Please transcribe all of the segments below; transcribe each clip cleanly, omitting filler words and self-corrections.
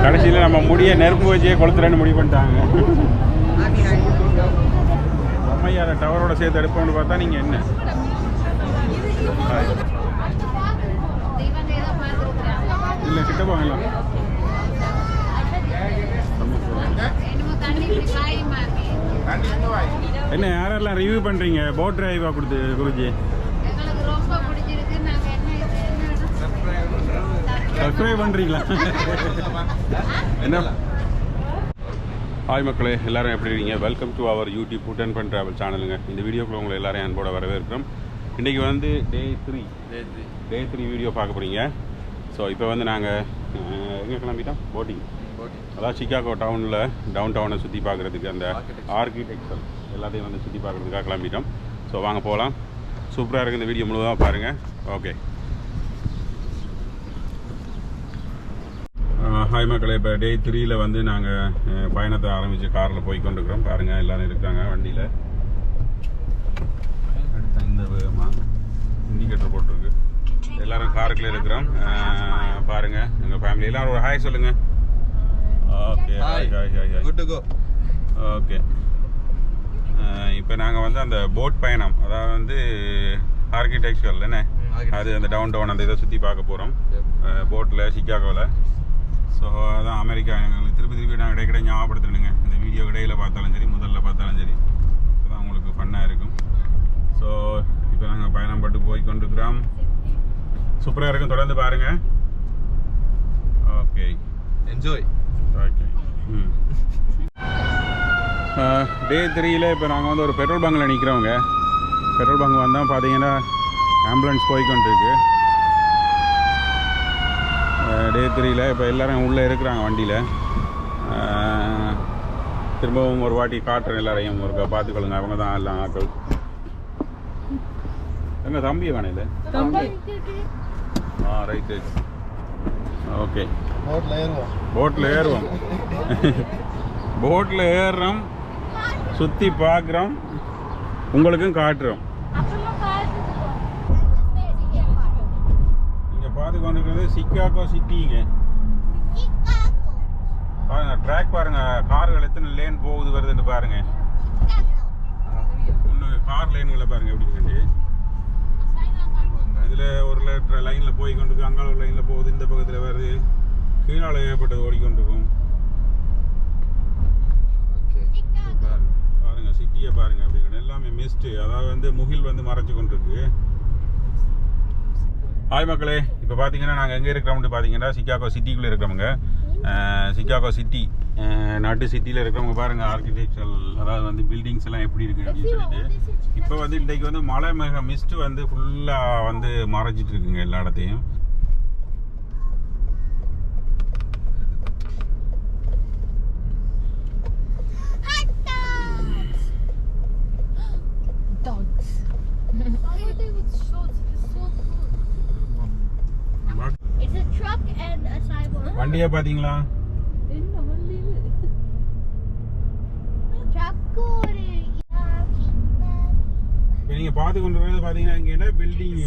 கடைசியில் நம்ம முடிய நெருப்பு வச்சே கொளுத்துறேன்னு முடிவு பண்ணிட்டாங்க. அம்மையார டவரோட சேர்த்து எடுப்போம்னு பார்த்தா நீங்கள் என்ன இல்லை கிட்ட போகலாம். என்ன யாரெல்லாம் ரிவ்யூ பண்ணுறீங்க போட் டிரைவாக கொடுத்து குருஜி? சப்ஸ்கிரைப் பண்ணுறீங்களா? என்ன ஹாய் மக்களே, எல்லோரும் எப்படி இருக்கீங்க? Welcome to our YouTube food and fun travel சேனலுங்க. இந்த வீடியோக்குள்ள உங்களை எல்லாரும் அன்போட வரவேற்கிறோம். இன்றைக்கி வந்து டே த்ரீ வீடியோ பார்க்க போகிறீங்க. ஸோ இப்போ வந்து நாங்கள் எங்கே கிளம்பிட்டோம்? போட்டிங். அதாவது சிக்காகோ டவுனில் டவுன் டவுனை சுற்றி பார்க்குறதுக்கு அந்த ஆர்கிடெக்சர் எல்லாத்தையும் வந்து சுற்றி பார்க்குறதுக்காக கிளம்பிட்டோம். ஸோ வாங்க போகலாம். சூப்பராக இருக்குது, இந்த வீடியோ முழுவதாக பாருங்கள். ஓகே ஹாய் மக்களே, இப்போ டே 3ல் வந்து நாங்கள் பயணத்தை ஆரம்பித்து காரில் போய் கொண்டிருக்கிறோம். பாருங்கள் எல்லோரும் இருக்காங்க வண்டியில். அடுத்த இந்த இண்டிகேட்டர் போட்டிருக்கு. எல்லோரும் காருக்குள்ளே இருக்கிறோம். பாருங்கள் எங்கள் ஃபேமிலி எல்லோரும் ஒரு ஹாய் சொல்லுங்கள். Okay hi hi hi hi good to go. Okay இப்போ நாங்கள் வந்து அந்த போட் பயணம், அதாவது வந்து ஆர்கிடெக்சர் என்ன அது அந்த டவுன் டவுன் அந்த இதை சுற்றி பார்க்க போகிறோம் போட்டில் சிக்காகோவில். ஸோ அதான் அமெரிக்கா எங்களுக்கு திருப்பி நாங்கள் இடைக்கிட ஞாபகப்படுத்தணுங்க. இந்த வீடியோ இடையில் பார்த்தாலும் சரி முதல்ல பார்த்தாலும் சரி இப்போதான் உங்களுக்கு ஃபன்னாக இருக்கும். ஸோ இப்போ நாங்கள் பயணம் பட்டு போய் கொண்டிருக்கிறோம். சூப்பராக இருக்கும், தொடர்ந்து பாருங்கள். Okay enjoy. ஓகே டே 3ல் இப்போ நாங்கள் வந்து ஒரு பெட்ரோல் பங்கில் நிற்கிறோங்க. பெட்ரோல் பங்க் வந்தால் பார்த்தீங்கன்னா ஆம்புலன்ஸ் போய்கொண்டிருக்கு. டே 3ல் இப்போ எல்லோரும் உள்ளே இருக்கிறாங்க வண்டியில். திரும்பவும் ஒரு வாட்டி காட்டுறேன், எல்லாரையும் ஒரு பார்த்துக்கொள்ளுங்க. அவங்க தான் எல்லாம் ஆக்கள். எங்கள் தம்பியை வேணும் இது. Right right. ஓகே போட்டில் ஏறுவோம். போட்டில் ஏறுறோம், சுற்றி பார்க்குறோம், உங்களுக்கும் காட்டுறோம். பார்த்து கொண்டிருக்கிறது சிக்காகோ சிட்டிங்க. பாருங்க ட்ராக் பாருங்க, கார்கள் எத்தனை லேன் போகுது வருதுன்னு பாருங்க. ஒன்று கார் லேன்களை பாருங்க எப்படி இருக்கு. இதில் ஒரு லைனில் போய் கொண்டிருக்கு, அங்கால ஒரு லைனில் போகுது, இந்த பக்கத்தில் வருது, கீழால் ஏற்பட்டது ஓடிக்கொண்டிருக்கும். பாருங்க சிட்டியை பாருங்க எப்படி இருக்கு. எல்லாமே மிஸ்ட்டு, அதாவது வந்து முகில் வந்து மறைச்சு கொண்டிருக்கு. ஹாய் மக்களே, இப்போ பார்த்தீங்கன்னா நாங்கள் எங்கே இருக்கிறோம்னு பார்த்தீங்கன்னா சிக்காகோ சிட்டிக்குள்ளே இருக்கிறவங்க. சிக்காகோ சிட்டி நட்டு சிட்டியில் இருக்கிறவங்க பாருங்கள் ஆர்கிடெக்சர், அதாவது வந்து பில்டிங்ஸ் எல்லாம் எப்படி இருக்குது அப்படின்னு சொல்லிட்டு. இப்போ வந்து இன்றைக்கு வந்து மழை மேக மிஸ்ட்டு வந்து ஃபுல்லாக வந்து மறைச்சிட்டு இருக்குங்க எல்லா இடத்தையும். வண்டியை பார்த்தீங்களா? இப்போ நீங்கள் பார்த்து கொண்டு வரது பார்த்தீங்கன்னா இங்கே என்ன பில்டிங்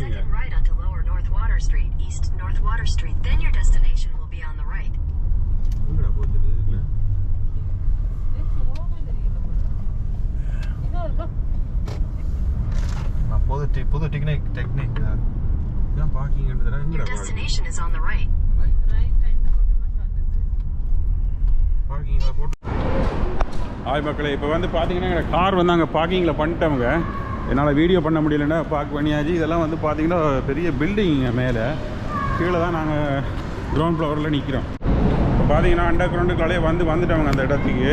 புது டெக்னிக் தான் பார்க்கிங் எங்கடா ஹாய் மக்களே, இப்போ வந்து பார்த்தீங்கன்னா கார் வந்து அங்கே பார்க்கிங்கில் பண்ணிட்டவங்க. என்னால் வீடியோ பண்ண முடியலன்னா பார்க் பண்ணியாச்சு. இதெல்லாம் வந்து பார்த்தீங்கன்னா பெரிய பில்டிங்க, மேலே கீழே தான் நாங்கள் கிரவுண்ட் ஃப்ளோரில் நிற்கிறோம். இப்போ பார்த்தீங்கன்னா அண்டர் கிரவுண்டுக்குள்ளே வந்துட்டவங்க அந்த இடத்துக்கு.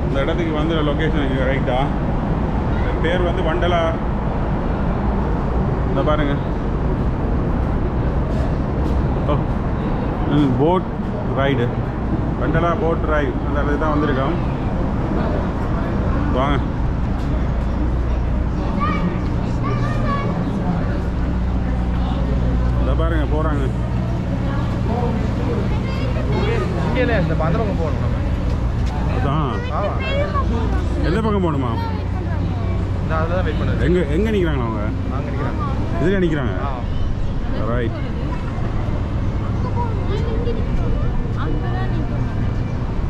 இந்த இடத்துக்கு வந்து லொக்கேஷன் ரைட்டாக பேர் வந்து வண்டலா. இந்த பாருங்க போட் ரைடு, வண்டலா போட் ரைடு, அந்த இடத்துக்கு தான் வந்திருக்கோம். வாங்க இதை பாருங்க போகிறாங்க. அதான் எந்த பக்கம் போகணுமா? எங்கே நிற்கிறாங்களா அவங்க? இதில் நிற்கிறாங்க. ரைட்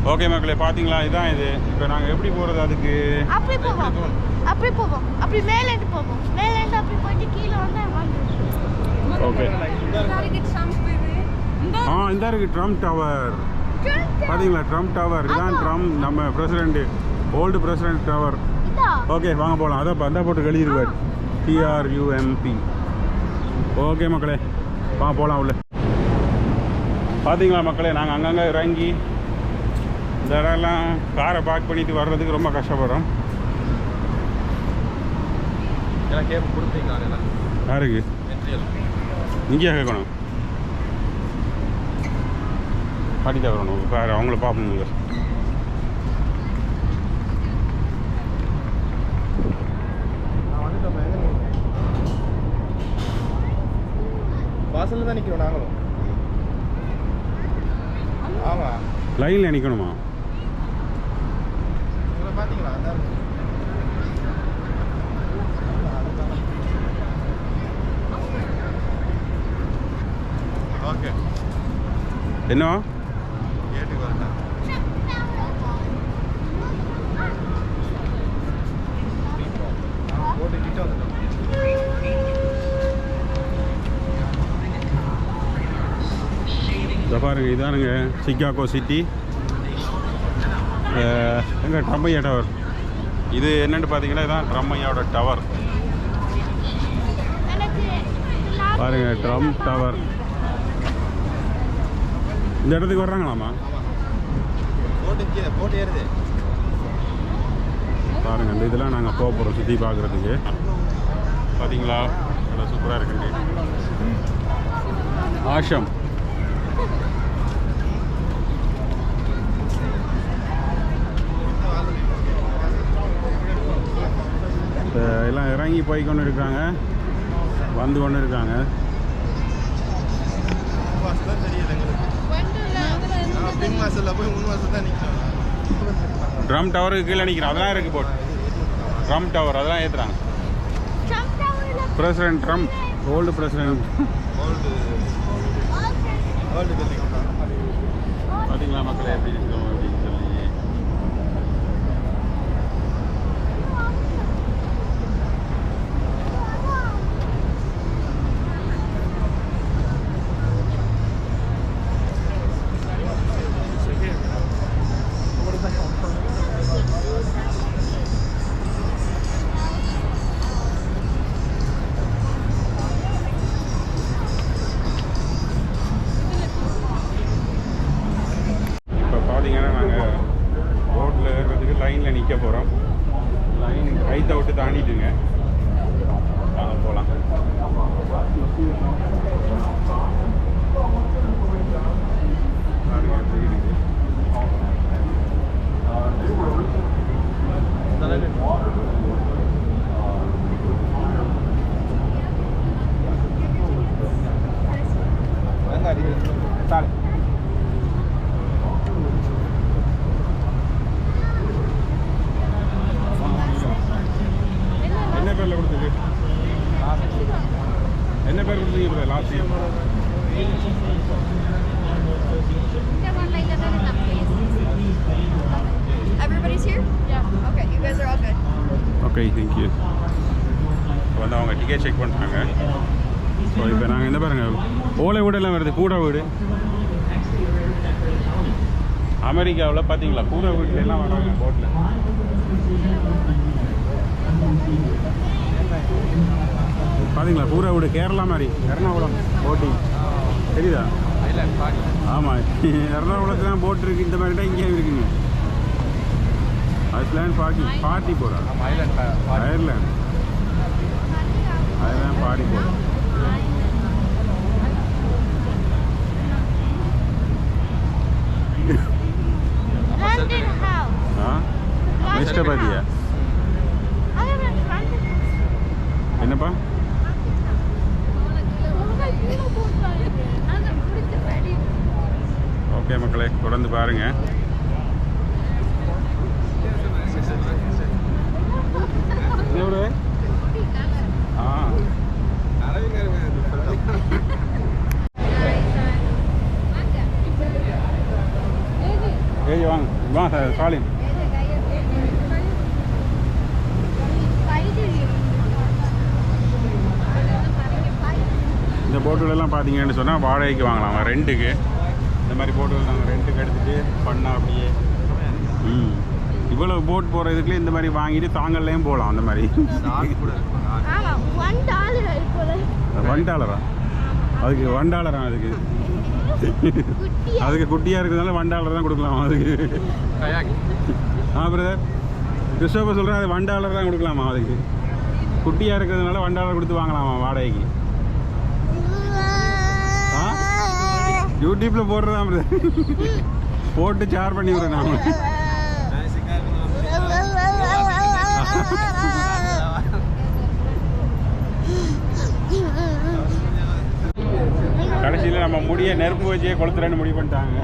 ஓகே மக்களே, பார்த்தீங்களா, இதுதான் இது. இப்போ நாங்கள் எப்படி போகிறது? அதுக்கு அப்படி போவோம், அப்படி மேலேருந்து போவோம், மேலேருந்து அப்படி போயிட்டு கீழே வந்து ஓகே. இந்த இருக்கு ட்ரம் டவர். பார்த்தீங்களா, ட்ரம் டவர். இதுதான் ட்ரம், நம்ம president, old president tower. Okay, வாங்க போகலாம். அதான் அந்த போட்டு எழுதிருவார், TRUMP. ஓகே மக்களே, வாங்க போகலாம் உள்ள. பார்த்தீங்களா மக்களே, நாங்கள் அங்கங்கே இறங்கி இந்த இடம்லாம் காரை பார்க் பண்ணிட்டு வர்றதுக்கு ரொம்ப கஷ்டப்படுறோம். யாருக்கு இங்கேயா கேட்கணும்? பாட்டிதான் வரணும். வேறு அவங்கள பார்ப்போங்க. வாசல்ல தான் நிற்கிறோம் நாங்களும். ஆமாம், லைனில் நிற்கணுமா? பார்த்தீங்களா? ஓகே, என்ன கேட்டுக்கு வரேன். போட்டு கிட்ட வந்துட்டோம். இதை பாருங்க, இதானுங்க சிக்காகோ சிட்டி. எங்கள் ட்ரம்மையா டவர். இது என்னென்னு பார்த்தீங்கன்னா, இதான் ட்ரம்மையாவோட டவர். பாருங்க, ட்ரம் டவர். இந்த இடத்துக்கு வர்றாங்களாமா? போட்டு ஏறுது பாருங்க. இந்த இதெல்லாம் நாங்கள் போக போகிறோம் சுற்றி பார்க்குறதுக்கு. பார்த்தீங்களா, நல்லா சூப்பராக இருக்குங்க. ஆஷம். எல்லாம் இறங்கி போய் கொண்டு இருக்காங்க, வந்து கொண்டு இருக்காங்க. ட்ரம் டவருக்கு கீழே நிற்கிறோம். அதெல்லாம் இருக்குது போட். ட்ரம் டவர் அதெல்லாம் ஏற்றுறாங்க. President Trump, old president. பார்த்தீங்களா மக்களே, எப்படி இருக்கோம் அப்படின்னு சொல்லி. லைனில் நிற்க போகிறோம். லைன் கைத்தை விட்டு தாண்டிட்டுங்க. வாங்க போகலாம். என்ன பேரில் கொடுத்தது? என்ன பேர் கொடுத்தீங்க last year? Everybody's here? Yeah. Okay, you guys are all good. Okay, thank you. வந்து அவங்க டிக்கெட் செக் பண்ணுறாங்க. ஸோ இப்போ நாங்கள் என்ன பாருங்கள், ஓலை வீடெல்லாம் வருது, கூடை வீடு. அமெரிக்காவில் பார்த்தீங்களா, கூடை வீட்டிலலாம் வராங்க போட்டில். பார்த்தீங்களா, கூரை வீடு கேரளா மாதிரி. எர்ணாகுளம் போட்டிங் தெரியுதா? ஆமாம், எர்ணாகுளத்தில் தான் போட் இருக்குது. இந்த மாதிரி தான் இங்கேயும் இருக்குங்க. ஐஸ்லேண்ட் பார்ட்டி போகிறோம். அயர்லாண்ட் பார்ட்டி போகிறோம். மிஸ்டர் பாத்தியா என்னப்பா? ஓகே மக்களே, தொடர்ந்து பாருங்க. ஏய் வாங்க வாங்க சாலிம். இந்த போட்டுகளெல்லாம் பார்த்தீங்கன்னு சொன்னால் வாடகைக்கு வாங்கலாம் ரெண்டுக்கு. இந்த மாதிரி போட்டுகள் நாங்கள் ரெண்டுக்கு எடுத்துகிட்டு பண்ணால் அப்படியே இவ்வளோ போட் போகிறதுக்குள்ளே இந்த மாதிரி வாங்கிட்டு தாங்கல்லையும் போகலாம். அந்த மாதிரி $1. அதுக்கு $1 அதுக்கு அதுக்கு குட்டியாக இருக்கிறதுனால $1 தான் கொடுக்கலாமா அதுக்கு? பிரதர் கிறிஸ்டோபர் சொல்கிறேன், அது $1 தான் கொடுக்கலாமா அதுக்கு? குட்டியாக இருக்கிறதுனால $1 கொடுத்து வாங்கலாமா வாடகைக்கு? யூடியூப்பில் போடுறதா பிரதர், போட்டு ஷேர் பண்ணி விடுறேன் நான். கடைசியில் நம்ம முடிய நெருப்பு வச்சே கொளுத்துறேன்னு முடிவு பண்ணிட்டாங்க.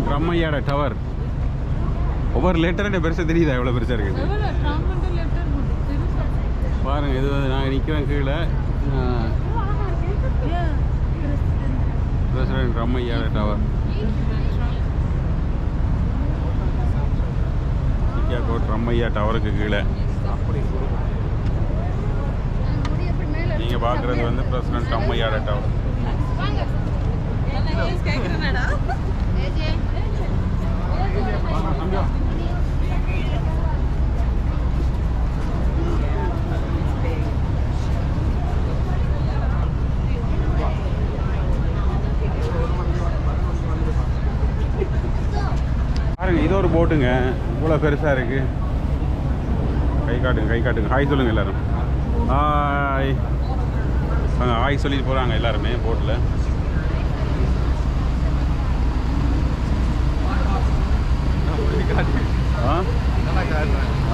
ட்ரம்மையாட டவர் ஒவ்வொரு லேட்டர் பெருசாக தெரியுதா? எவ்வளோ பெருசாக இருக்குது பாருங்க. இது வந்து நாங்கள் நிற்கிறோம் கீழே. பிரசிடென்ட் ட்ரம்மையாட டவர் ட்ரம்மையா டவருக்கு கீழே நீங்கள் பார்க்குறது வந்து பிரசிடென்ட் ட்ரம்மையாட டவர். பாருங்க, இது ஒரு போட்டுங்க, இவ்வளோ பெருசாக இருக்குது. கை காட்டுங்க ஹாய் சொல்லுங்கள் எல்லோரும். ஹாய் ஹாய் சொல்லிட்டு போகிறாங்க எல்லாருமே போட்டில்.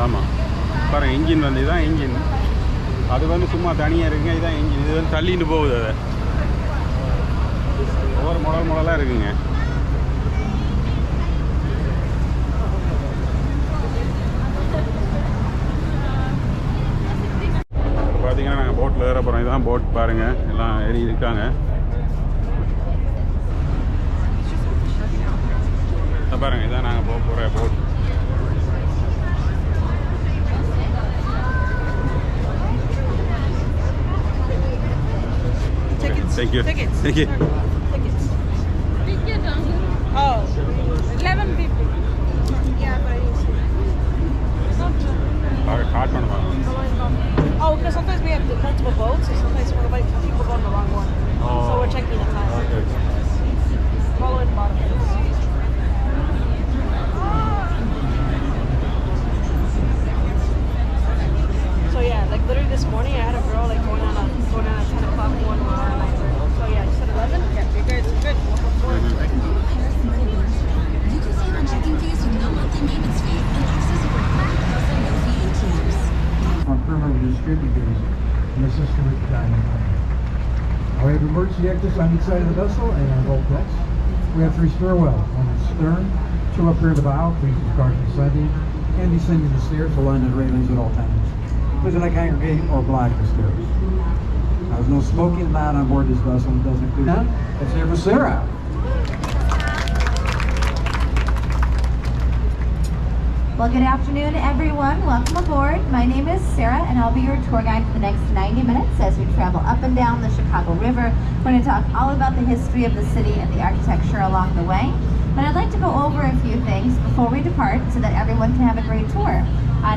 ஆமாம் பாருங்கள், இன்ஜின் வந்து இதுதான் இன்ஜின். அது வந்து சும்மா தனியாக இருக்குங்க. இதுதான் இன்ஜின். இது வந்து தள்ளிட்டு போகுது. அதை ஒவ்வொரு மாடலாக இருக்குங்க. பார்த்தீங்கன்னா நாங்கள் போட்டில் ஏற போகிறோம். இதுதான் போட் பாருங்கள், எல்லாம் ஏறி இருக்காங்க. பாருங்கள், இதான் நாங்கள் போக போகிற boat. Thank you. Tickets. Thank you. Tickets. Oh, 11.50. Yeah, but hard one. Oh, because sometimes we have multiple boats, so sometimes we're like people go on the wrong one. Oh. So we're checking the time. Okay. Follow it bottom. So yeah, like literally this morning I had a girl like going on a 10 o'clock one night. So yeah, just at 11. Yeah, you're good. Good. You can save on checking fees with no monthly maintenance fee and access over 5,000 no fee ATMs. Our permanent distributors and assist with the dining plan. We have emergency exits on each side of the vessel and on both decks. We have 3 stairwells, one at stern, 2 up here at the bow, facing cars descending and descending the stairs to line the railings at all times. Please not congregate or block the stairs. There's no smoking allowed on board this vessel. It doesn't include that. Let's hear for Sarah. Well, good afternoon, everyone. Welcome aboard. My name is Sarah, and I'll be your tour guide for the next 90 minutes as we travel up and down the Chicago River. We're going to talk all about the history of the city and the architecture along the way. But I'd like to go over a few things before we depart so that everyone can have a great tour.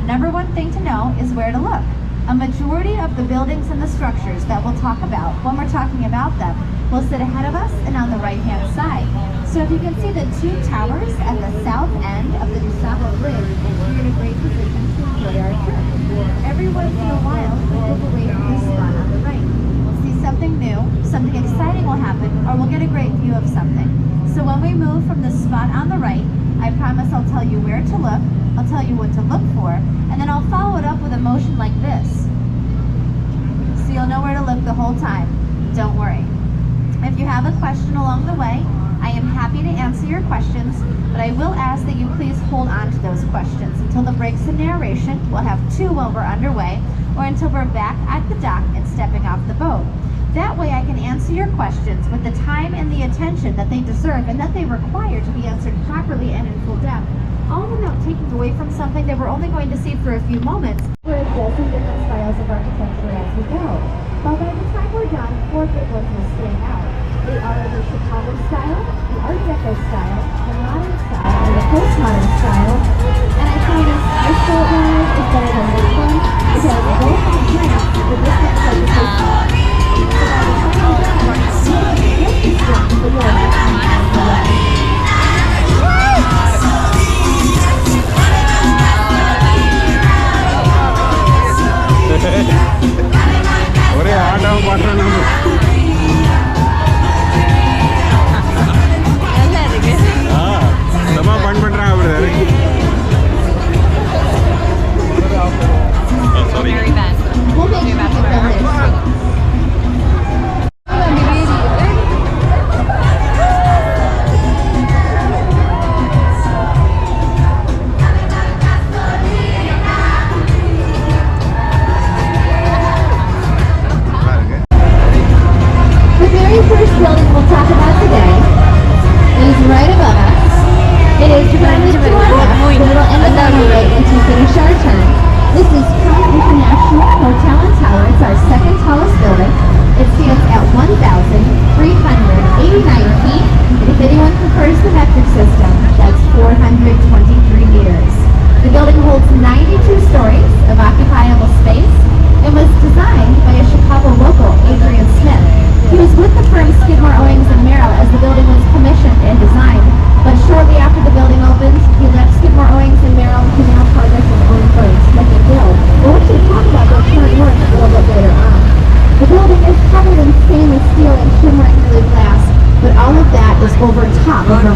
Number one thing to know is where to look. A majority of the buildings and the structures that we'll talk about when we're talking about them will sit ahead of us and on the right-hand side. So if you can see the 2 towers at the south end of the DuSable Bridge, you're in a great position to enjoy our trip. Every once in a while, we'll move away from this spot on the right. We'll see something new, something exciting will happen, or we'll get a great view of something. So when we move from the spot on the right, I promise I'll tell you where to look, I'll tell you what to look for, and then I'll follow it up with a motion like this. So you'll know where to look the whole time. Don't worry. If you have a question along the way, I am happy to answer your questions, but I will ask that you please hold on to those questions until the breaks in narration. We'll have 2 while we're underway, or until we're back at the dock and stepping off the boat. That way I can answer your questions with the time and the attention that they deserve and that they require to be answered properly and in full depth, all without taking away from something that we're only going to see for a few moments. We're a dozen different styles of architecture as we go, but by the time we're done, 4 big ones will stand out. They are the Chicago style, the Art Deco style, the modern style, and the postmodern style. And I promise this boat ride is better than this one because both of the drinks with this one are the postmodern. ஒரே ஆட்டம் பாடுறோம் நம்ம. செம்ம fun பண்றாங்க அப்படி இறக்கி. Sorry.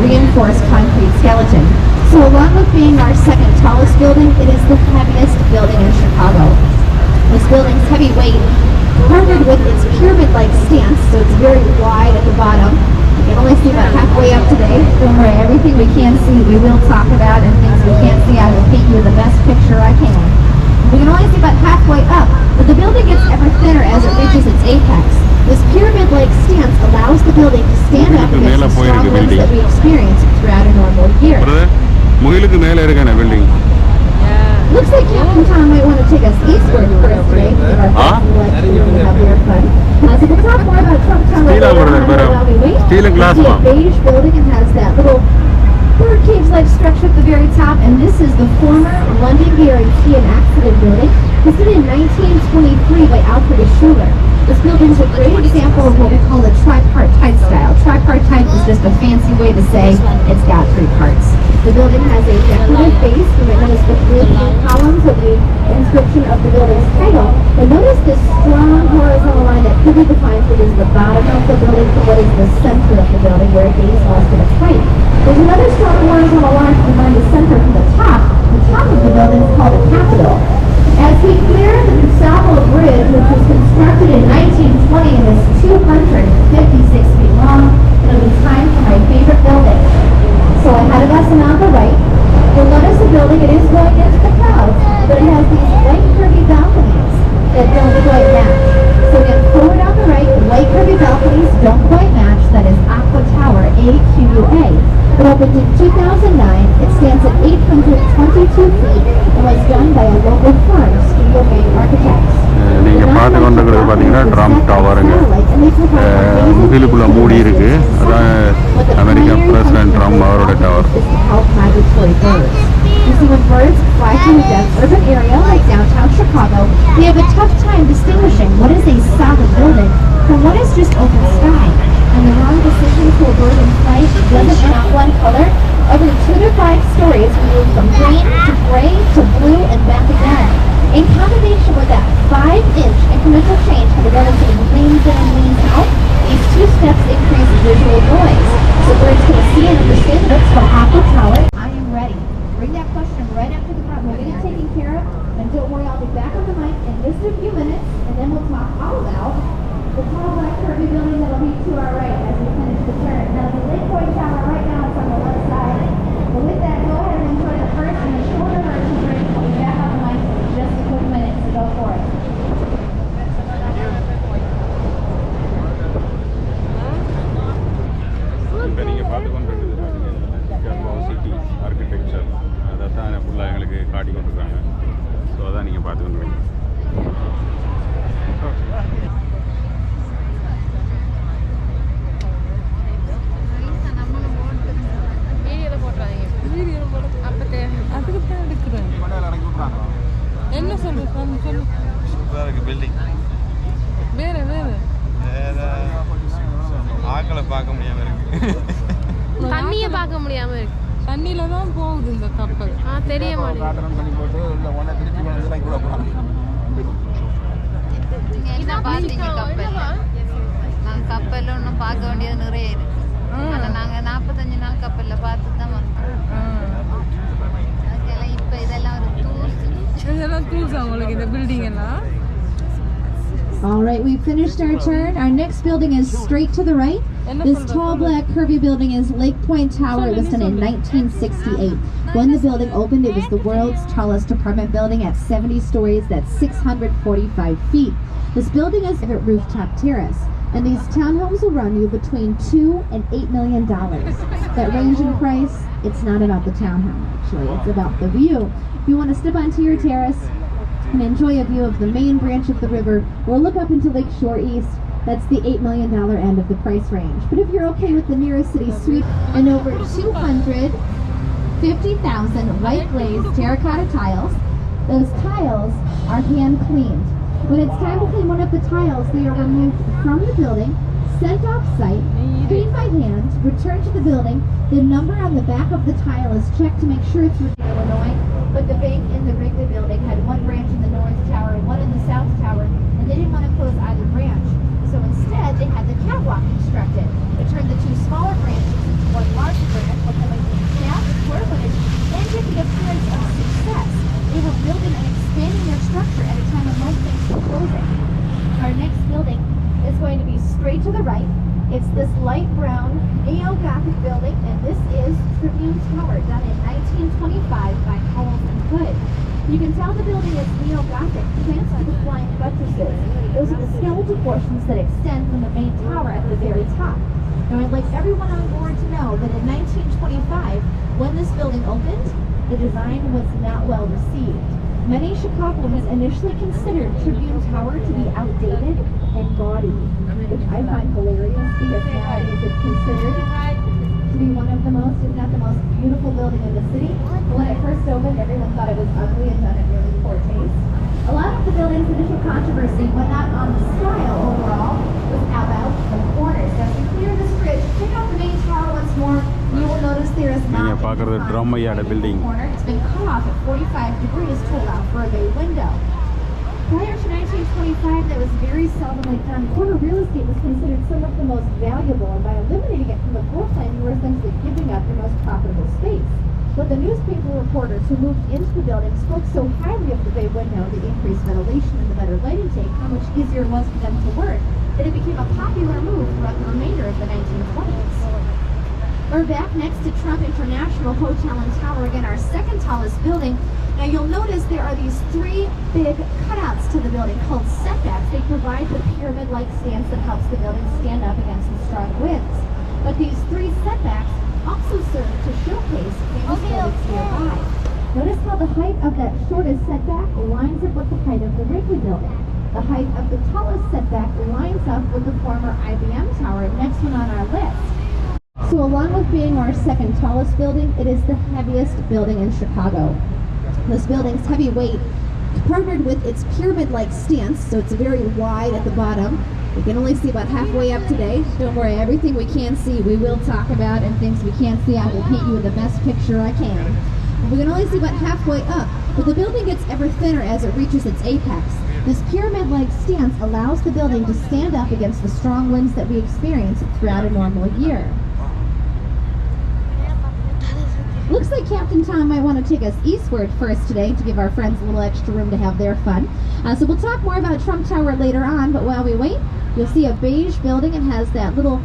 Reinforced concrete skeleton. So along with being our second tallest building, it is the heaviest building in Chicago. This building's heavyweight, partnered with its pyramid-like stance, so it's very wide at the bottom. You can only see about halfway up today. Don't worry, everything we can see we will talk about, and things we can't see I will paint you the best picture I can. We can only see about halfway up, but the building gets ever thinner as it reaches its apex. This pyramid-like stance allows the building to stand up against the strong winds that we experience throughout a normal year. முகிலுக்கு மேல இருக்கானே building. Looks like Captain Tom might want to take us eastward first today. So we'll talk more about Trump Tower later on while we wait. Steel and glass. It's a beige building and has that little bird cage-like structure at the very top, and this is the former London Guarantee and Accident Building, constructed in 1923 by Alfred Schuler. This building is a great example of what we call the tripartite style. Tripartite is just a fancy way to say it's got 3 parts. The building has a decorative base, you might notice the 3 columns of the inscription of the building's title. But notice this strong horizontal line that clearly defines what is the bottom of the building from what is the center of the building, where it gains most of its height. There's another strong horizontal line to define the center from the top. The top of the building is called a capitol. As we clear the Gustavo Bridge, which was constructed in 1920 and is 256 feet long, it'll be time for my favorite building. So ahead of us and on the right, you'll notice the building, it is going into the clouds, but it has these white curvy balconies that don't quite match. So again, forward on the right, the white curvy balconies don't quite match. That is Aqua Tower, AQA. It opened in 2009. It stands at 822 feet and was done by a local firm, Studio Main Architects. நீங்க பார்த்து கொண்டிருக்கிறது பார்த்தீங்கன்னா drum டவருங்க. முகிலுக்குள்ள மூடி இருக்கு. அதான் American president drum அவரோட tower. You see, when birds fly through a dense urban area like downtown Chicago, they have a tough time distinguishing what is a solid building from what is just open sky. And the wrong decision to a bird in flight doesn't not one color. Every 2 to 5 stories we move from green to gray to blue and back again. In combination with that 5-inch incremental change how the building sort of leans in and leans out, these 2 steps increase visual noise. So birds can see and understand this from Aqua Tower. I am Bring that question right up to the front. We'll get it taken care of. And don't worry, I'll be back on the mic in just a few minutes, and then we'll talk all about the tall black curvy building that'll be to our right as we finish the turn. Now, the Lake Point Tower right now is on the left side. But with that, go ahead and enjoy the first and the shorter version break. We'll be back on the mic in just a quick minute, so go for it. இப்போ நீங்கள் பார்த்து கொண்டு இருக்குது Chicago city architecture அதை தான் ஃபுல்லாக எங்களுக்கு காட்டி கொண்டிருக்காங்க. ஸோ அதான் நீங்கள் பார்த்து கொண்டு வரீங்க. என்ன சொல்லு சொல்லு. சூப்பராக இருக்குது பில்டிங். வேற வேற வேற ஆக்களை பார்க்க முடியாம இருக்கு. தண்ணியை பார்க்க முடியாம இருக்கு. தண்ணியில தான் போகுது இந்த கப்பல். தெரிய மாட்டேங்குது. பண்ணி போட்டு இந்த ஒன்றை திருச்சி வந்து கூட போகலாம். என்ன பார்த்தீங்க கப்பல்? நாங்கள் கப்பல் ஒன்றும் பார்க்க வேண்டியது நிறைய இருக்கு. ஆனால் நாங்கள் 45 நாள் கப்பலில் பார்த்து தான் வந்தோம். அதுக்கெல்லாம் இப்போ இதெல்லாம் ஒரு இதெல்லாம் தூசா உங்களுக்கு இந்த பில்டிங் எல்லாம். All right, we've finished our turn. Our next building is straight to the right. This tall, black, curvy building is Lake Point Tower. It was done in 1968. When the building opened, it was the world's tallest apartment building at 70 stories. That's 645 feet. This building is a rooftop terrace, and these townhomes will run you between $2 and $8 million. That range in price, it's not about the townhome, actually. It's about the view. If you want to step onto your terrace and enjoy a view of the main branch of the river, or look up into Lakeshore East, that's the $8 million end of the price range. But if you're okay with the nearest city suite and over 250,000 white glazed terracotta tiles, those tiles are hand cleaned. When it's time to clean one of the tiles, they are removed from the building, sent off site, cleaned by hand, returned to the building. The number on the back of the tile is checked to make sure it's in Illinois. But the bank in the Wrigley building had one branch in the north tower and one in the south tower, and they didn't want to close either branch. So instead, they had the catwalk constructed to turn the two smaller branches into one larger branch, while coming to staff, square footage, and give the appearance of success. They were building and expanding their structure at a time when most things were closing. Our next building is going to be straight to the right. It's this light brown neo-Gothic building, and this is Tribune Tower, done in 1925 by Howells and Hood. You can tell the building is neo-Gothic thanks to the flying buttresses. Those are the skeletal portions that extend from the main tower at the very top. Now, I'd like everyone on board to know that in 1925, when this building opened, the design was not well received. Many Chicagoans initially considered Tribune Tower to be outdated and gaudy, which I find hilarious because nowadays it's considered to be one of the most, if not the most beautiful building in the city. But when it first opened, everyone thought it was ugly and done in really poor taste. A lot of the building's initial controversy, when not on the style overall, was about the corners. Now, if you clear this bridge, check out the main tower once more. You will notice there is not நீங்கள் பார்க்குறது ட்ரம்மையாட building. corner. It's been cut off at 45 degrees to allow for a bay window. Prior to 1925, that was very seldomly done. Corner real estate was considered some of the most valuable, and by eliminating it from the floor plan, you were essentially giving up your most profitable space. But the newspaper reporters who moved into the building spoke so highly of the bay window, the increased ventilation, and the better light intake, how much easier it was for them to work, that it became a popular move throughout the remainder of the 1920s. We're back next to Trump International Hotel and Tower, again our second tallest building. Now you'll notice there are these three big cutouts to the building called setbacks. They provide the pyramid-like stance that helps the building stand up against the strong winds. But these three setbacks also serve to showcase famous buildings nearby. Notice how the height of that shortest setback lines up with the height of the Wrigley building. The height of the tallest setback lines up with the former IBM tower, next one on our list. So along with being our second tallest building, it is the heaviest building in Chicago. This building's heavy weight, partnered with its pyramid-like stance, so it's very wide at the bottom. We can only see about halfway up today. Don't worry, everything we can see we will talk about, and things we can't see I will paint you the best picture I can. But we can only see about halfway up, but the building gets ever thinner as it reaches its apex. This pyramid-like stance allows the building to stand up against the strong winds that we experience throughout a normal year. Looks like Captain Tom might want to take us eastward first today to give our friends a little extra room to have their fun. So we'll talk more about Trump Tower later on, but while we wait, you'll see a beige building. It has that little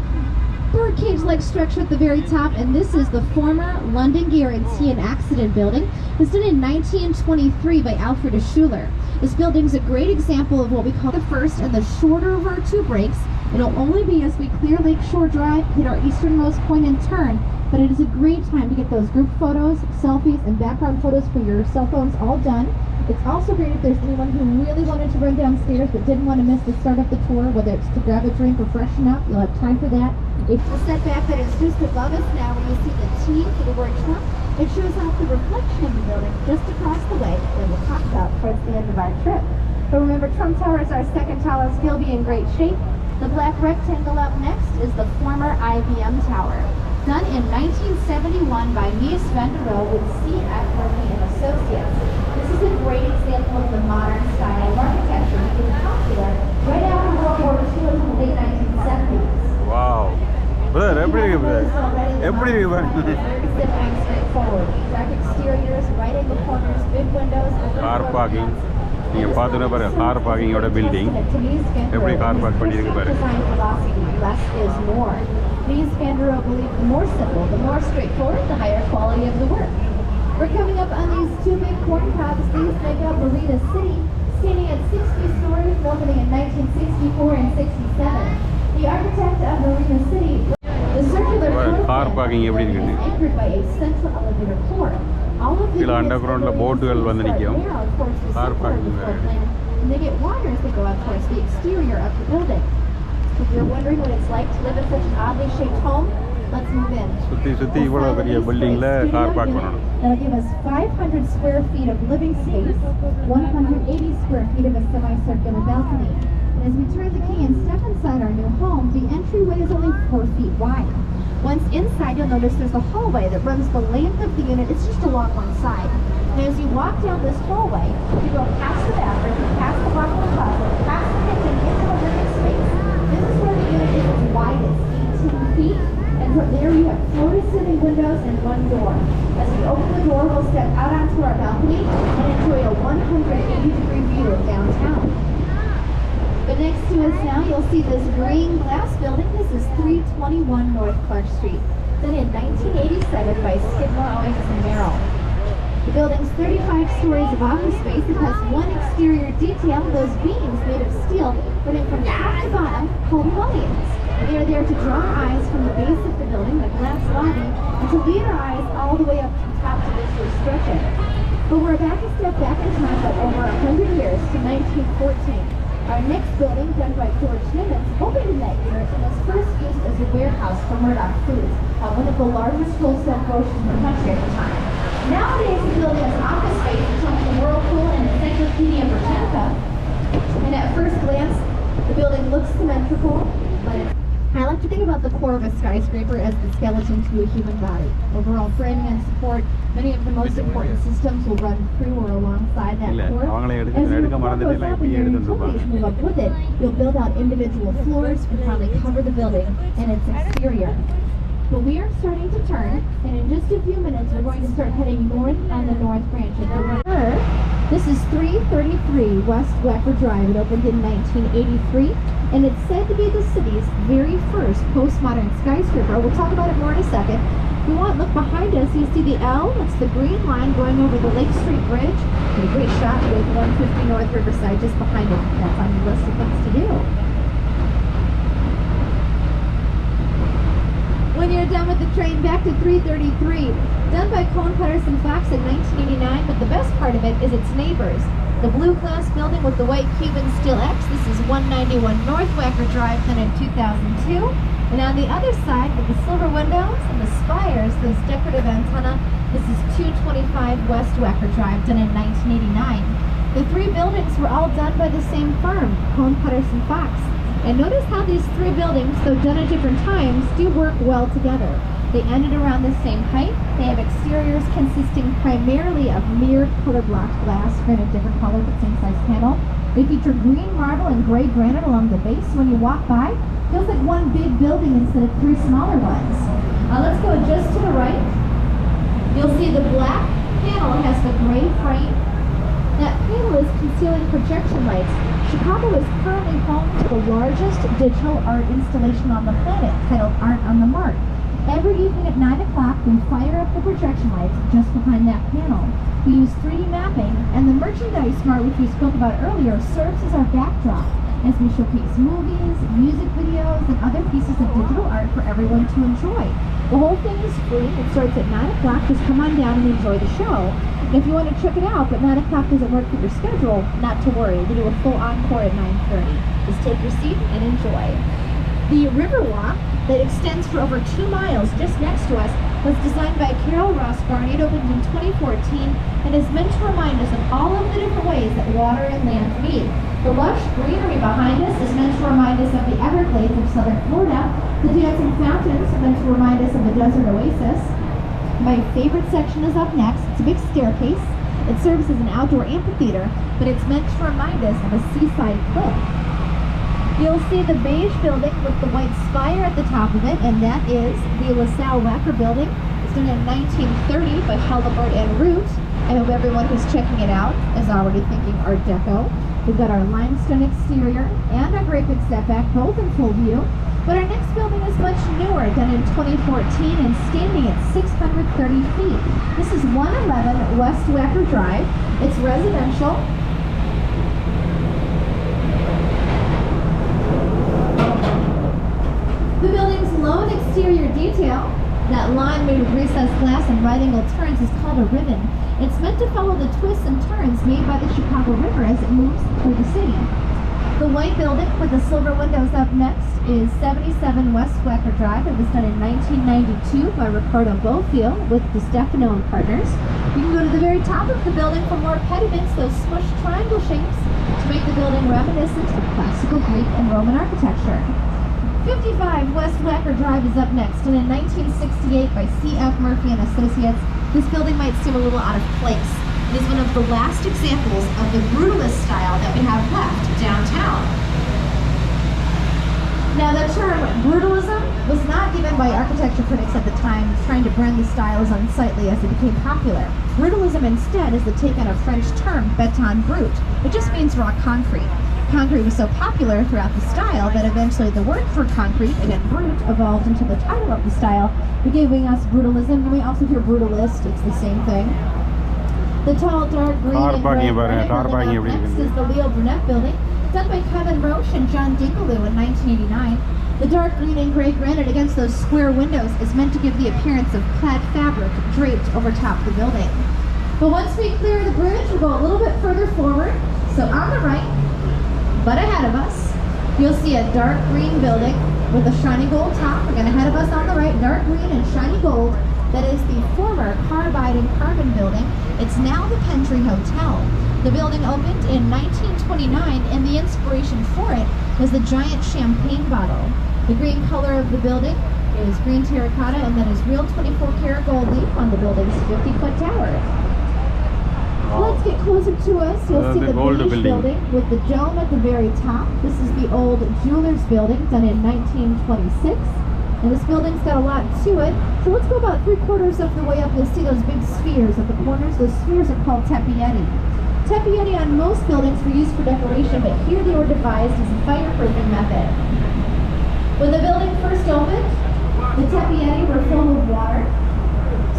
birdcage-like structure at the very top, and this is the former London Guarantee and Accident Building. It was done in 1923 by Alfred Schuler. This building is a great example of what we call the first and the shorter of our two breaks. It'll only be as we clear Lake Shore Drive, hit our easternmost point and turn, but it is a great time to get those group photos, selfies, and background photos for your cell phones all done. It's also great if there's anyone who really wanted to run downstairs but didn't want to miss the start of the tour, whether it's to grab a drink or freshen up. You'll have time for that. If the setback that is just above us now, where you see the T for the word Trump, it shows off the reflection of the building just across the way that we'll talk about towards the end of our trip. But remember, Trump Tower is our second tallest. He'll be in great shape. The black rectangle up next is the former IBM Tower, done in 1971 by Mies van der Rohe with C.F. Murphy and Associates. This is a great example of the modern style of architecture. It was popular right after World War II in the late 1970s. Wow. Brother, எப்படி இருக்கு brother? எப்படி இருக்கு brother? Very simple and straightforward. Dark exteriors, right angle corners, big windows. Car parking. நீங்க பார்த்தீங்கன்னா பாருங்க car பார்க்கிங்கோட building எப்படி car park பண்ணியிருக்கு பாருங்க. Less is more. Mies van der Rohe believed the more simple, the more straightforward, the higher quality of the work. We're coming up on these two big corn cobs. These make up Marina City, standing at 60 stories, opening in 1964 and 67. The architect of Marina City, the circular car parking எப்படி இருக்குன்னு. anchored by a central elevator floor. All of கீழே அண்டர்கிரவுண்டில் போட்டுகள் வந்து நிற்கும். Car parking வேறு. And they get wider as they go out towards the exterior of the building. If you're wondering what it's like to live in such an oddly shaped home, let's move in. சுற்றி இவ்வளோ பெரிய பில்டிங்கில் car park பண்ணணும். That'll give us 500 square feet of living space, 180 square feet of a semicircular balcony. And as we turn the key and step inside our new home, the entryway is only 4 feet wide. Once inside, you'll notice there's a hallway that runs the length of the unit. It's just along one side. And as you walk down this hallway, you go past the bathroom, past the walk-in closet, past the kitchen, into the living space. This is where the unit is its widest, 18 feet. And from there, you have floor-to-ceiling windows and one door. As we open the door, we'll step out onto our balcony and enjoy a 180-degree view of downtown. But next to us now, you'll see this green glass building. This is 321 North Clark Street, done in 1987 by Skidmore, Owings & Merrill. The building's 35 stories of office space. It has one exterior detail, those beams made of steel running from top to bottom, called mullions. They are there to draw eyes from the base of the building, the glass lobby, and to lead our eyes all the way up to the top to visually stretch it. But we're about to step back in time by over 100 years to 1914. Our next building, done by George Nimitz, opened in that year and was first used as a warehouse for Murdoch Foods, one of the largest wholesale grocers in the country at the time. Nowadays, the building has office space from the Whirlpool and Encyclopedia Britannica. And at first glance, the building looks symmetrical, but I like to think about the core of a skyscraper as the skeleton to a human body. Overall framing and support, many of the most important systems will run through or alongside that core. As your core goes up and your utilities move up with it, you'll build out individual floors and finally cover the building and its exterior. But we are starting to turn, and in just a few minutes we're going to start heading north on the north branch of the river. This is 333 West Wacker Drive. It opened in 1983, and it's said to be the city's very first postmodern skyscraper. We'll talk about it more in a second. If you want, look behind us. You see the L? That's the green line going over the Lake Street Bridge. And a great shot with 150 North Riverside just behind it. That's on your list of things to do. When you're done with the train, back to 333, done by Cohn Pedersen Fox in 1989, but the best part of it is its neighbors. The blue glass building with the white Cuban steel X, this is 191 North Wacker Drive, done in 2002. And on the other side, with the silver windows and the spires, those decorative antenna, this is 225 West Wacker Drive, done in 1989. The three buildings were all done by the same firm, Cohn Pedersen Fox. And notice how these three buildings, though done at different times, do work well together. They ended around the same height. They have exteriors consisting primarily of mirrored color blocked glass, granted different color but same size panel. They feature green marble and gray granite along the base. When you walk by, it feels like one big building instead of three smaller ones. Let's go just to the right. You'll see the black panel has the gray frame. That panel is concealing projection lights. Chicago is currently home to the largest digital art installation on the planet, titled Art on the Mark. Every evening at 9 o'clock, we fire up the projection lights just behind that panel. We use 3D mapping, and the merchandise mart, which we spoke about earlier, serves as our backdrop as we showcase movies, music videos, and other pieces of digital art for everyone to enjoy. The whole thing is free. It starts at 9 o'clock. Just come on down and enjoy the show. And if you want to check it out, but 9 o'clock doesn't work with your schedule, not to worry. We do a full encore at 9:30. Just take your seat and enjoy. The Riverwalk, that extends for over 2 miles just next to us, was designed by Carol Ross Barney. It opened in 2014 and is meant to remind us of all of the different ways that water and land meet. The lush greenery behind us is meant to remind us of the Everglades of southern Florida. The dancing fountains are meant to remind us of the desert oasis. My favorite section is up next. It's a big staircase. It serves as an outdoor amphitheater, but it's meant to remind us of a seaside cliff. You'll see the beige building with the white spire at the top of it, and that is the LaSalle Wacker building. It's done in 1930 by Halliburton and Root. I hope everyone who's checking it out is already thinking Art Deco. We've got our limestone exterior and our great big setback, both in full view. But our next building is much newer, done in 2014 and standing at 630 feet. This is 111 West Wacker Drive. It's residential. The building's lone exterior detail, that line made with recessed glass and right-angle turns, is called a ribbon. It's meant to follow the twists and turns made by the Chicago River as it moves through the city. The white building with the silver windows up next is 77 West Wacker Drive. It was done in 1992 by Ricardo Bofill with DiStefano and Partners. You can go to the very top of the building for more pediments, those smushed triangle shapes, to make the building reminiscent of classical Greek and Roman architecture. 55 West Wacker Drive is up next, and in 1968 by C.F. Murphy and Associates. This building might seem a little out of place. It is one of the last examples of the brutalist style that we have left downtown. Now, the term brutalism was not given by architecture critics at the time, trying to brand the style as unsightly as it became popular. Brutalism instead is the take on a French term, béton brut. It just means raw concrete. Concrete was so popular throughout the style that eventually the word for concrete, again brute, evolved into the title of the style, giving us brutalism. You may also hear brutalist, it's the same thing. The tall, dark green and red granite building up next is the Leo Burnett building, done by Kevin Roche and John Dingaloo in 1989. The dark green and gray granite against those square windows is meant to give the appearance of plaid fabric draped over top the building. But once we clear the bridge, we'll go a little bit further forward. So on the right, but ahead of us, you'll see a dark green building with a shiny gold top. Again, ahead of us on the right, dark green and shiny gold. That is the former Carbide and Carbon building. It's now the Pendry Hotel. The building opened in 1929, and the inspiration for it was the giant champagne bottle. The green color of the building is green terracotta, and that is real 24-karat gold leaf on the building's 50-foot tower. Let's get closer to us. You'll see the beige building with the dome at the very top. This is the old Jewelers building, done in 1926. And this building's got a lot to it. So let's go about 3/4 of the way up. You'll see those big spheres at the corners. Those spheres are called tappietti. Tappietti on most buildings were used for decoration, but here they were devised as a fireproofing method. When the building first opened, the tappietti were filled with water.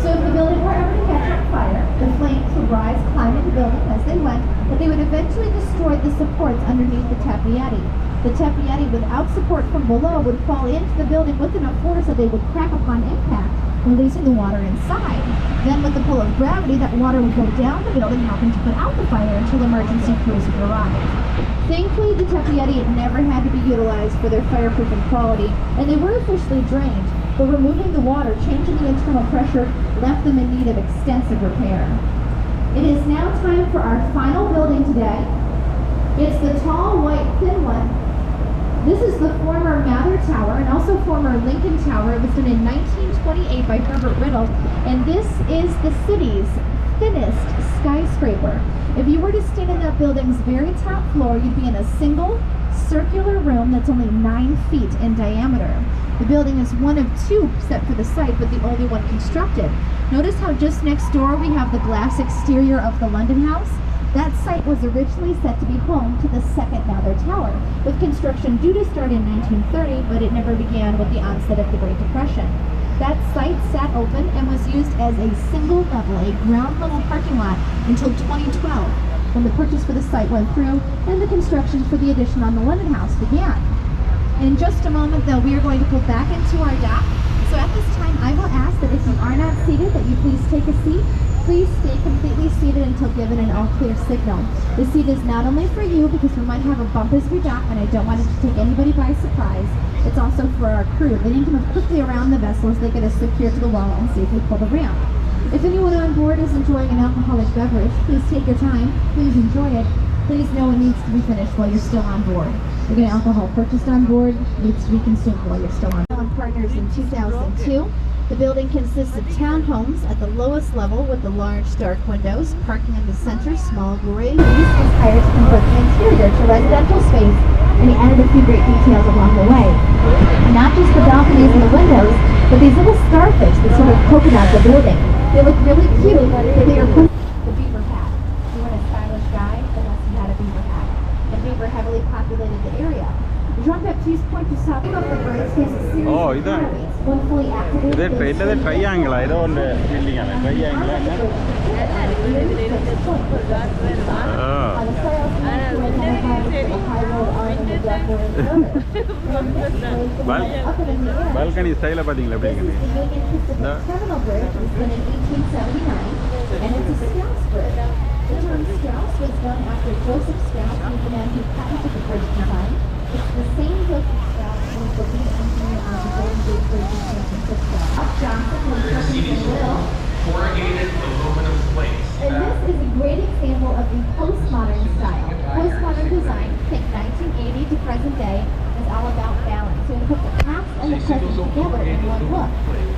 So if the building were ever to catch on fire, the flames would rise, climbing the building as they went, but they would eventually destroy the supports underneath the tappietti. The tappietti, without support from below, would fall into the building with enough force that they would crack upon impact, releasing the water inside. Then with the pull of gravity, that water would go down the building, helping to put out the fire until emergency crews would arrive. Thankfully, the tappietti never had to be utilized for their fireproofing quality, and they were officially drained. But removing the water, changing the internal pressure, left them in need of extensive repair. It is now time for our final building today. It's the tall, white, thin one. This is the former Mather Tower and also former Lincoln Tower. It was done in 1928 by Herbert Riddle, and this is the city's thinnest skyscraper. If you were to stand in that building's very top floor, you'd be in a single circular room that's only 9 feet in diameter. The building is one of 2 set for the site, but the only one constructed. Notice how just next door we have the glass exterior of the London House? That site was originally set to be home to the second Mather Tower, with construction due to start in 1930, but it never began with the onset of the Great Depression. That site sat open and was used as a single level, a ground level parking lot until 2012, when the purchase for the site went through and the construction for the addition on the London House began. In just a moment, though, we are going to pull back into our dock. So at this time, I will ask that if you are not seated, that you please take a seat. Please stay completely seated until given an all-clear signal. The seat is not only for you because we might have a bump as we dock, and I don't want it to take anybody by surprise. It's also for our crew. They need to move quickly around the vessel as they get us secure to the wall and safely pull the ramp. If anyone on board is enjoying an alcoholic beverage, please take your time. Please enjoy it. Please know it needs to be finished while you're still on board. Again, alcohol purchased on board needs to be consumed while you're still on board. Partners in 2002. The building consists of townhomes at the lowest level with the large dark windows, parking in the center, small gray. Lease was hired to convert the interior to residential space, and he added a few great details along the way. Not just the balconies and the windows, but these little starfish that sort of polka dot the building. They look really cute, but they are the beaver hat. You weren't a stylish guy unless you had a beaver hat. And beaver heavily populated the area. Jean-Baptiste Point to South of the Bridge has a series Oh, of is that- galleries. One fully activated. ഇത് ട്രൈയാങ്കിളാ ഏതോ ഉണ്ട് building ആണ് ട്രൈയാങ്കിൾ balcony ஸ்டைல பாத்தீங்களா எப்படி இருக்கு Terminal Bridge was built in 1879, and it's a Strauss bridge. The term Strauss was done after Joseph Strauss, the man who patented the bridge design. It's the same Joseph Strauss who was the lead engineer on the Golden Gate Bridge in San Francisco. Johnson was working for Will. Corrugated aluminum plates. And this is a great example of the postmodern style. Postmodern design, think 1980 to present day, is all about balance. So you put the past and the present together in one look.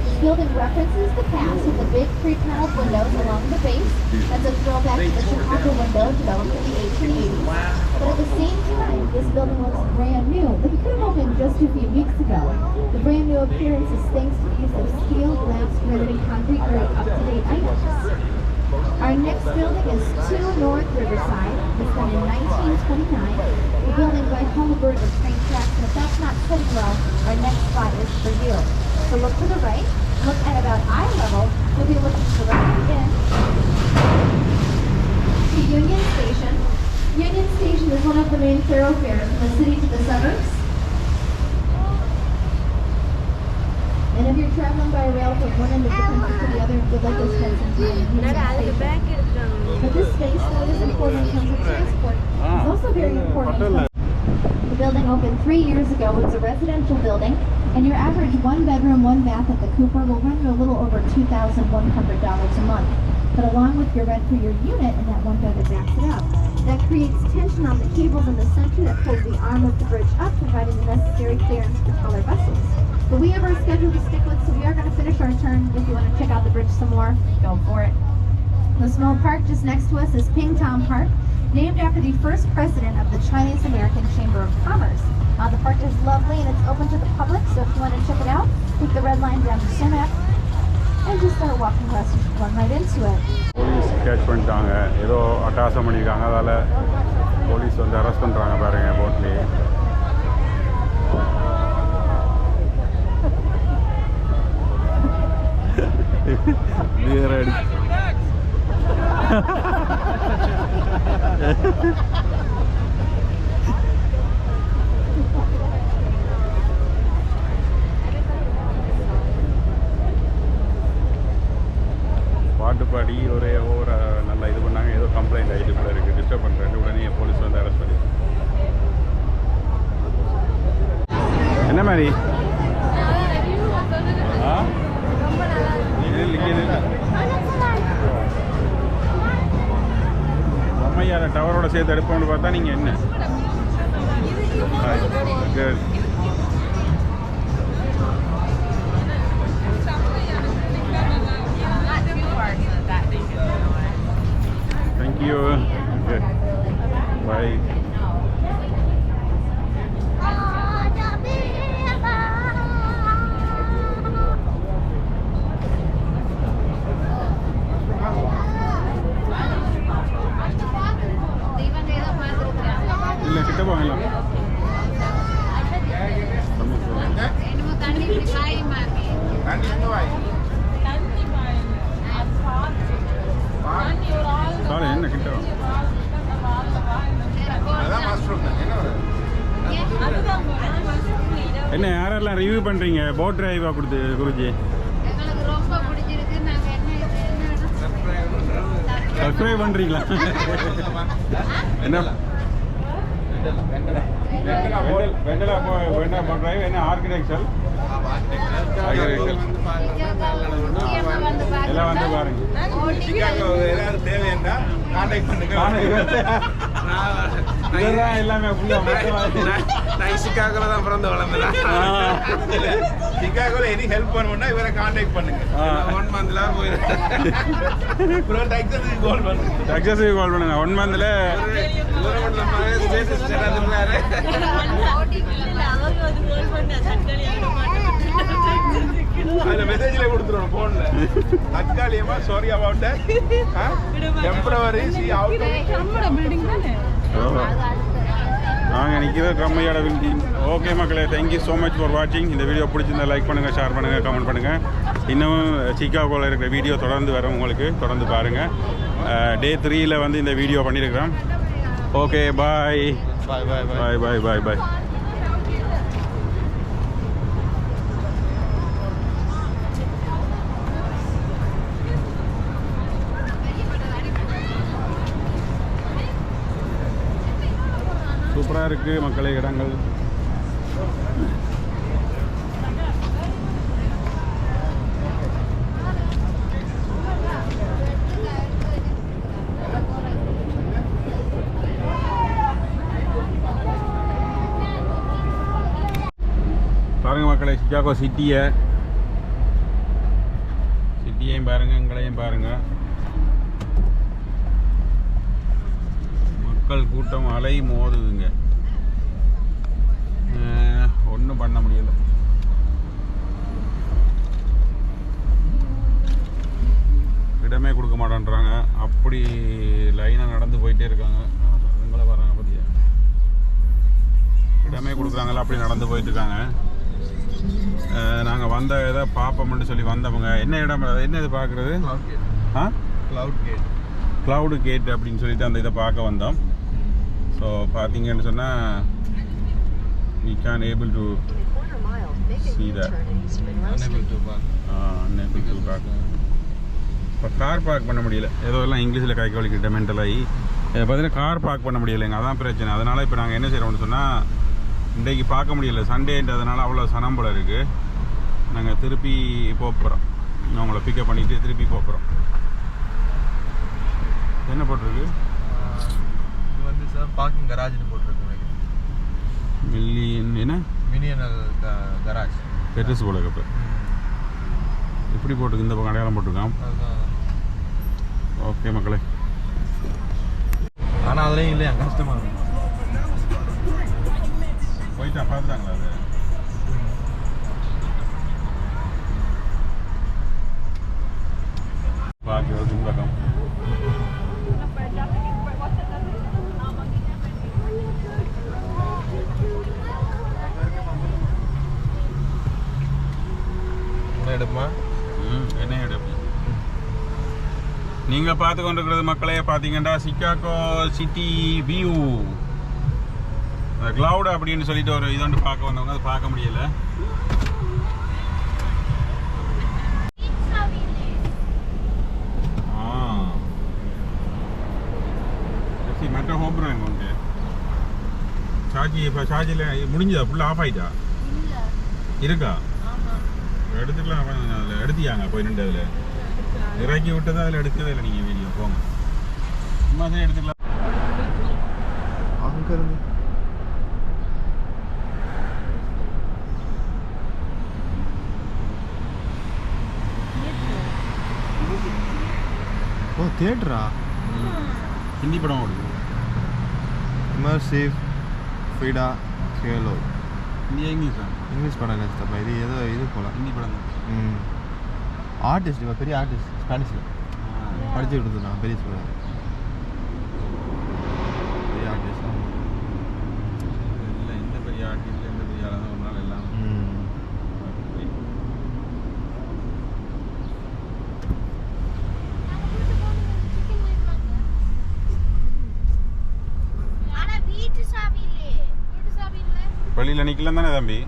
The building references the past with the big three-paneled windows along the base. That's a throwback to the Chicago window developed in the 1880s. But at the same time, this building looks brand new. Like it could have opened just a few weeks ago. The brand new appearance is thanks to the use of steel, glass, granite, and concrete grade up-to-date items. Our next building is 2 North Riverside. It was done in 1929. The building by Hummingbird with train tracks, and if that's not fitting well, our next spot is for you. So look to the right, look at about eye level. We'll be looking directly in to Union Station. Union Station is one of the main thoroughfares from the city to the suburbs. And if you're traveling by rail from one end of the country to the other, you'd like to spend some time in Union Station. But this space, though, is important in terms of transport. It's also very important. The building opened 3 years ago. It's a residential building, and your average 1-bedroom, 1-bath at the Cooper will run you a little over $2,100 a month. But along with your rent for your unit and that 1 bed that backs it up, that creates tension on the cables in the center that pulls the arm of the bridge up, providing the necessary clearance for taller vessels. But we have our schedule to stick with, so we are going to finish our turn. If you want to check out the bridge some more, go for it. The small park just next to us is Ping Tom Park, named after the first president of the Chinese American Chamber of Commerce. The park is lovely and it's open to the public, so if you want to check it out, take the red line down to Sumac and just start walking west and run right into it. Police catch பண்ணிட்டாங்க ஏதோ அட்டாசம் பண்ணியிருக்காங்க அதால் police வந்து arrest பண்ணுறாங்க பாருங்க போட்லேயே வேற அடி பாட்டு பாடி ஒரே ஓவர நல்லா இது பண்ணாங்க ஏதோ கம்ப்ளைண்ட் ஆகிட்டு கூட இருக்குது டிஸ்டர்ப் பண்ணுறாங்க உடனே போலீஸ் வந்து அரெஸ்ட் பண்ணி என்ன மாதிரி அம்மையார டவரோட சேர்த்து எடுப்போம்னு பார்த்தா நீங்கள் என்ன Thank you. Okay. Bye. போங்க எல்லாம். என்னமோ தண்ணி இப்படி காயுமா இருக்கு. சாரி என்ன கிட்ட வா. என்ன யாரெல்லாம் ரிவ்யூ பண்ணுறீங்க போட் டிரைவாக கொடுத்து குருஜி? எங்களுக்கு ரொம்ப பிடிச்சிருக்கு. நாங்க சப்ஸ்கிரைப் பண்ணுறீங்களா? என்ன வெண்டலா போட் டிரைவ் என்ன ஆர்கிடெக்சர் எல்லாம் வந்து பாருங்க. தேவையா கான்டாக்ட் பண்ணுங்க. எல்லாமே சிக்காகோல தான் பிறந்து வளர்ந்தேன். சிக்காகோல எனி ஹெல்ப் பண்ணணும்னா இவரை கான்டாக்ட் பண்ணுங்க. 1 மந்த்ல போயிடும். டெக்சாஸுக்கு கால் பண்ணுங்க. 1 மந்த்ல அதுல மெசேஜ்ல கொடுத்துருவோம் போன்ல. தற்காலிகமா சாரி அபவுட் டெம்பரவரி சி அவுட் நாங்கள் நிற்கிற கம்மையோட பில்டிங். ஓகே மக்களே, தேங்க்யூ ஸோ மச் ஃபார் வாட்சிங். இந்த வீடியோ பிடிச்சிருந்தா லைக் பண்ணுங்கள், ஷேர் பண்ணுங்கள், கமெண்ட் பண்ணுங்கள். இன்னும் சிக்காகோவில் இருக்கிற வீடியோ தொடர்ந்து வரும், உங்களுக்கு தொடர்ந்து பாருங்கள். Day 3 வந்து இந்த வீடியோ பண்ணியிருக்கிறோம். ஓகே பாய் பாய் பாய் பாய் பாய் பாய் பாய். சூப்பராக இருக்குது மக்களே இடங்கள். பாருங்க மக்களே, சிக்காகோ சிட்டியையும் பாருங்க, எங்களையும் பாருங்க. மக்கள் கூட்டம் அலை மோதுதுங்க. ஒன்றும் பண்ண முடியல. இடமே கொடுக்க மாட்டேன்றாங்க. அப்படி லைனாக நடந்து போயிட்டே இருக்காங்க. எங்களை வராங்க பார்த்தியா, இடமே கொடுக்குறாங்களா, அப்படி நடந்து போயிட்டுருக்காங்க. நாங்கள் வந்த இதை பார்ப்போம்னு சொல்லி வந்தவங்க என்ன இடம், என்ன இது பார்க்குறது? க்ளவுடு கேட் அப்படின்னு சொல்லிட்டு அந்த இதை பார்க்க வந்தோம். ஸோ பார்த்தீங்கன்னு சொன்னால் we can't able to see that. Unable to park. இப்போ கார் பார்க் பண்ண முடியல. ஏதோ எல்லாம் இங்கிலீஷில் கை கவலிக்கிட்ட மென்டலாகி பார்த்தீங்கன்னா கார் பார்க் பண்ண முடியலைங்க. அதான் பிரச்சனை. அதனால் இப்போ நாங்கள் என்ன செய்கிறோம்னு சொன்னால், இன்றைக்கு பார்க்க முடியல, சண்டேன்றதுனால அவ்வளோ சனம் போல இருக்குது. நாங்கள் திருப்பி போகிறோம். அவங்கள பிக்கப் பண்ணிவிட்டு திருப்பி போகிறோம். என்ன போட்டிருக்கு? இது வந்து சார் பார்க்கிங் கராஜ்னு போட்டிருக்கு. மில்லியன் என்ன மினியனல் கராஜ் பெட்ரஸ் போல இப்போ இப்படி போட்டுருக்கு. இந்த பக்கம் அடையாளம் போட்டிருக்கான். ஓகே மக்களே, ஆனால் அதுலேயும் இல்லையா கஷ்டமாக இருக்கும். போயிட்டா பார்த்துட்டாங்களா அது? பார்க்க பின்பக்கம் எடுப்பா. என்ன எடுப்பு? நீங்கள் பார்த்து கொண்டிருக்கிறது மக்களே பார்த்தீங்கன்னா சிக்காகோ சிட்டி வியூ. க்ளவுட் அப்படின்னு சொல்லிட்டு ஒரு இது வந்து பார்க்க வந்தவங்க, அது பார்க்க முடியல. மெட்ரோ ஹோப்ரோ எங்க உண்டு சார்ஜி? இப்போ சார்ஜில் முடிஞ்சதா? ஃபுல்லாக ஆஃப் ஆகிட்டா இருக்கா? எடுத்துக்கலாம். அதில் எடுத்தியாங்க போய் நின்று அதில் இறக்கி விட்டதா? அதில் எடுக்கவே இல்லை நீங்கள் வீடியோ. போங்க சும்மா தான் எடுத்துக்கலாம். அங்கே இருந்து ஓ தியேட்டரா? ஹிந்தி படம் ஓடுது. இமர்சிவ் ஃப்ரீடா கேலோ. இந்தியா இங்கிலீஷா? இங்கிலீஷ் படம் நினச்சிட்டப்பா. இது ஏதோ இது போல ஹிந்தி படம் தான். ஆர்டிஸ்ட் இவன் பெரிய ஆர்டிஸ்ட் ஸ்பானிஷில் படிச்சுட்டு இருந்தேன். பெரிய ஸ்கூலில் பெரிய ஆர்டிஸ்ட். வெளியில் நிற்கலாம் தானே தம்பி?